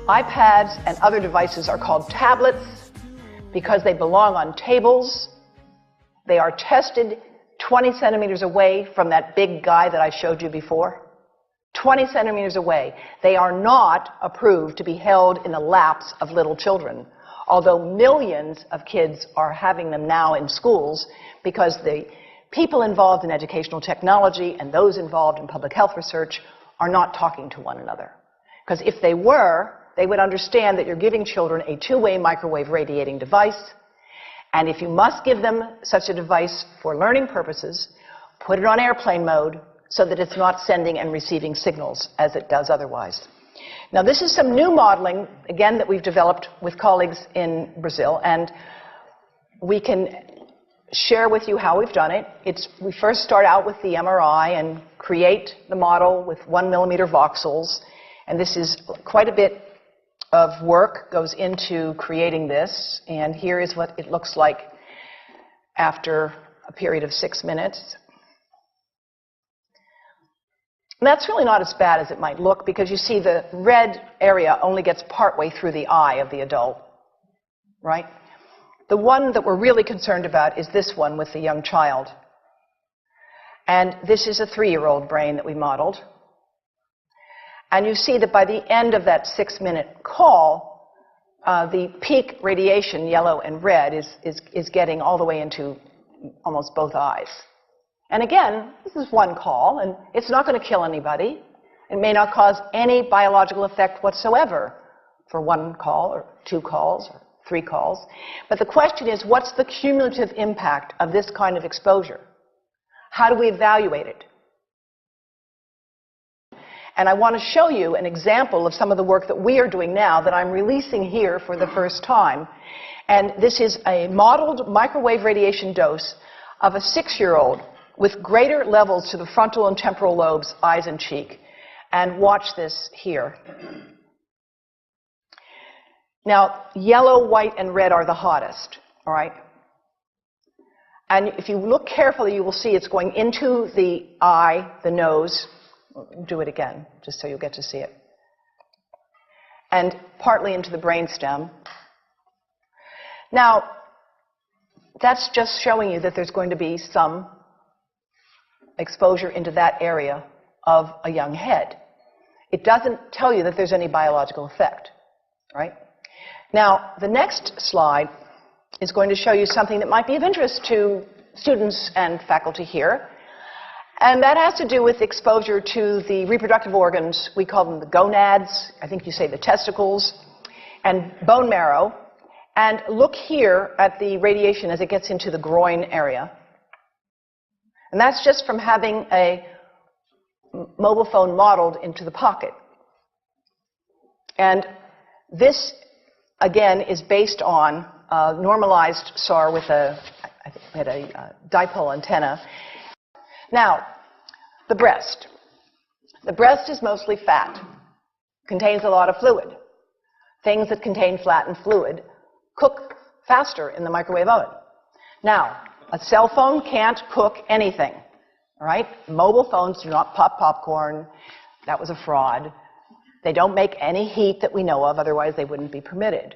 iPads and other devices are called tablets because they belong on tables. They are tested 20 centimeters away from that big guy that I showed you before. 20 centimeters away. They are not approved to be held in the laps of little children, although millions of kids are having them now in schools because the people involved in educational technology and those involved in public health research are not talking to one another. Because if they were, they would understand that you're giving children a two-way microwave radiating device, and if you must give them such a device for learning purposes, put it on airplane mode so that it's not sending and receiving signals as it does otherwise. Now, this is some new modeling, again, that we've developed with colleagues in Brazil, and we can share with you how we've done it. We first start out with the MRI and create the model with 1 millimeter voxels, and this is quite a bit of work goes into creating this, and here is what it looks like after a period of 6 minutes. And that's really not as bad as it might look, because you see the red area only gets partway through the eye of the adult, right? The one that we're really concerned about is this one with the young child. And this is a 3-year-old brain that we modeled. And you see that by the end of that 6-minute call, the peak radiation, yellow and red, is getting all the way into almost both eyes. And again, this is one call, and it's not going to kill anybody. It may not cause any biological effect whatsoever for 1 call or 2 calls or 3 calls. But the question is, what's the cumulative impact of this kind of exposure? How do we evaluate it? And I want to show you an example of some of the work that we are doing now that I'm releasing here for the first time. And this is a modeled microwave radiation dose of a 6-year-old with greater levels to the frontal and temporal lobes, eyes and cheek. And watch this here. Now, yellow, white, and red are the hottest, all right? And if you look carefully, you will see it's going into the eye, the nose. Do it again, just so you'll get to see it. And partly into the brainstem. Now, that's just showing you that there's going to be some exposure into that area of a young head. It doesn't tell you that there's any biological effect, right? Now, the next slide is going to show you something that might be of interest to students and faculty here. And that has to do with exposure to the reproductive organs. We call them the gonads. I think you say the testicles. And bone marrow. And look here at the radiation as it gets into the groin area. And that's just from having a mobile phone modeled into the pocket. And this, again, is based on a normalized SAR with a dipole antenna. Now, the breast. The breast is mostly fat, contains a lot of fluid. Things that contain fat and fluid cook faster in the microwave oven. Now, a cell phone can't cook anything, all right? Mobile phones do not pop popcorn. That was a fraud. They don't make any heat that we know of, otherwise they wouldn't be permitted.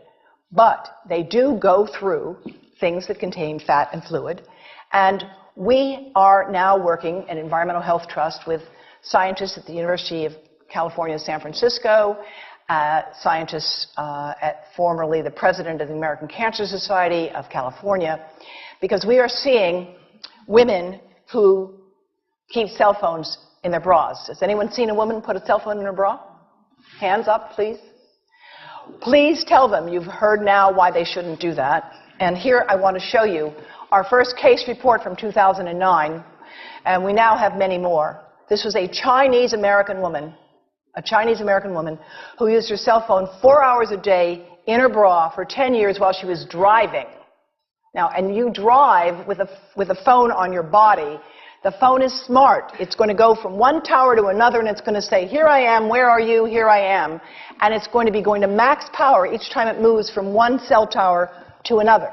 But they do go through things that contain fat and fluid. And we are now working at Environmental Health Trust with scientists at the University of California, San Francisco, scientists at formerly the president of the American Cancer Society of California, because we are seeing women who keep cell phones in their bras. Has anyone seen a woman put a cell phone in her bra? Hands up, please. Please tell them you've heard now why they shouldn't do that. And here I want to show you our first case report from 2009, and we now have many more. This was a Chinese-American woman who used her cell phone 4 hours a day in her bra for 10 years while she was driving. Now, and you drive with a phone on your body. The phone is smart. It's going to go from one tower to another, and it's going to say, here I am, where are you, here I am. And it's going to be going to max power each time it moves from one cell tower to another.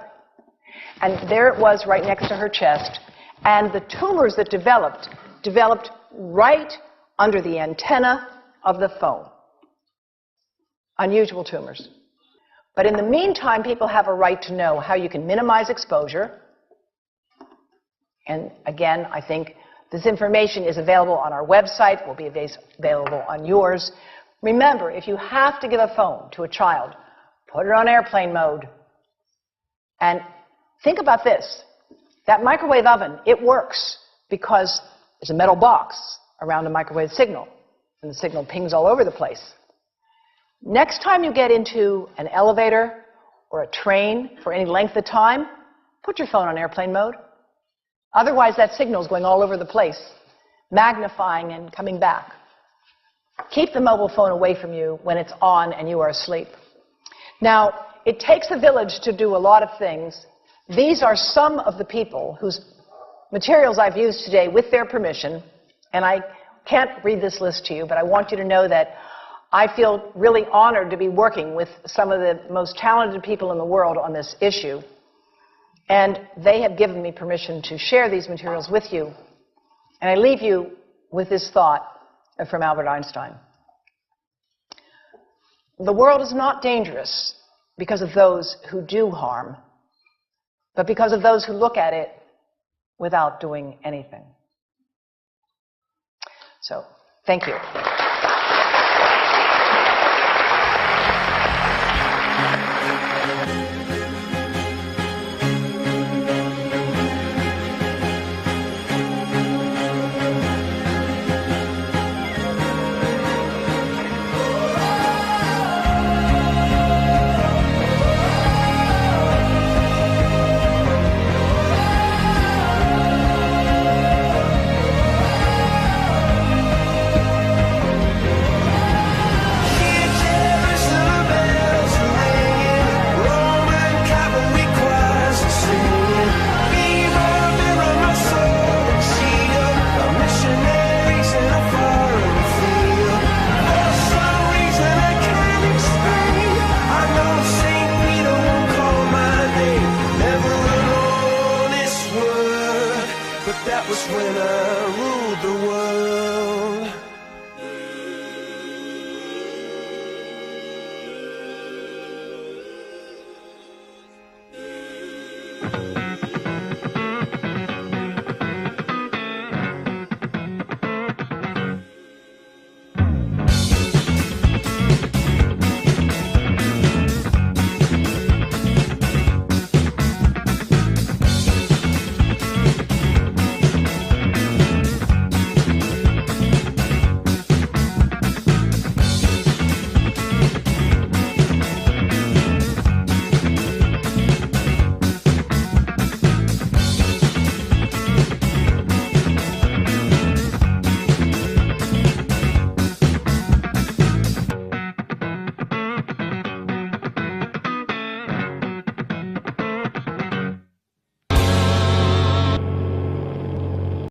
And there it was right next to her chest. And the tumors that developed right under the antenna of the phone. unusual tumors. But in the meantime, people have a right to know how you can minimize exposure. And again, I think this information is available on our website, will be available on yours. Remember, if you have to give a phone to a child, put it on airplane mode. And think about this. That microwave oven, it works because there's a metal box around a microwave signal, and the signal pings all over the place. Next time you get into an elevator or a train for any length of time, put your phone on airplane mode. Otherwise, that signal is going all over the place, magnifying and coming back. Keep the mobile phone away from you when it's on and you are asleep. Now, it takes a village to do a lot of things. These are some of the people whose materials I've used today with their permission, and I can't read this list to you, but I want you to know that I feel really honored to be working with some of the most talented people in the world on this issue. And they have given me permission to share these materials with you. And I leave you with this thought from Albert Einstein. The world is not dangerous because of those who do harm, but because of those who look at it without doing anything. So, thank you. That was when I ruled the world.